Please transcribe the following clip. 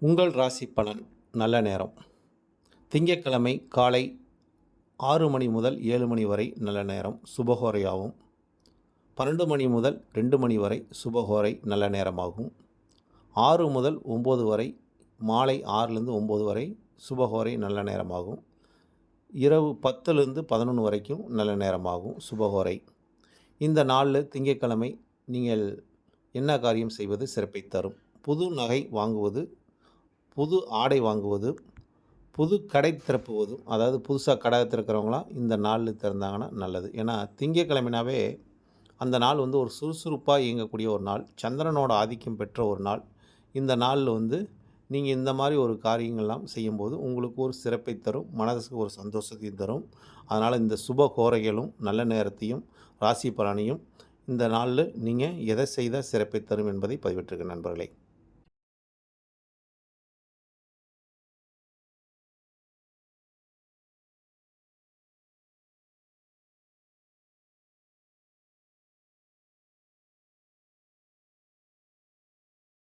உங்கள் ராசி பலன். நல்ல நேரம். திங்கட்கிழமை காலை 6 மணி முதல் 7 மணி வரை நல்ல நேரம் சுபஹோரையாகும். 12 மணி முதல் 2 மணி வரை சுபஹோரை நல்ல நேரமாகும். 6 முதல் 9 வரை, மாலை 6லேருந்து 9 வரை சுபஹோரை நல்ல நேரமாகும். இரவு 10லேருந்து 11 வரைக்கும் நல்ல நேரமாகும் சுபஹோரை. இந்த நாளில் திங்கட்கிழமை நீங்கள் என்ன காரியம் செய்வது சிறப்பை தரும்? புது நகை வாங்குவது, புது ஆடை வாங்குவது, புது கடை திறப்புவதும், அதாவது புதுசாக கடை திறக்கிறவங்களாம் இந்த நாளில் திறந்தாங்கன்னா நல்லது. ஏன்னா திங்கட்கிழமைனாவே அந்த நாள் ஒரு சுறுசுறுப்பாக இயங்கக்கூடிய ஒரு நாள், சந்திரனோட ஆதிக்கம் பெற்ற ஒரு நாள். இந்த நாளில் நீங்கள் இந்த மாதிரி ஒரு காரியங்கள்லாம் செய்யும்போது உங்களுக்கு ஒரு சிறப்பை தரும், மனதுக்கு ஒரு சந்தோஷத்தையும் தரும். அதனால் இந்த சுப கோரைகளும் நல்ல நேரத்தையும் ராசி பலனையும் இந்த நாளில் நீங்கள் எதை செய்தால் சிறப்பை தரும் என்பதை பதிவிட்டிருக்கேன் நண்பர்களே.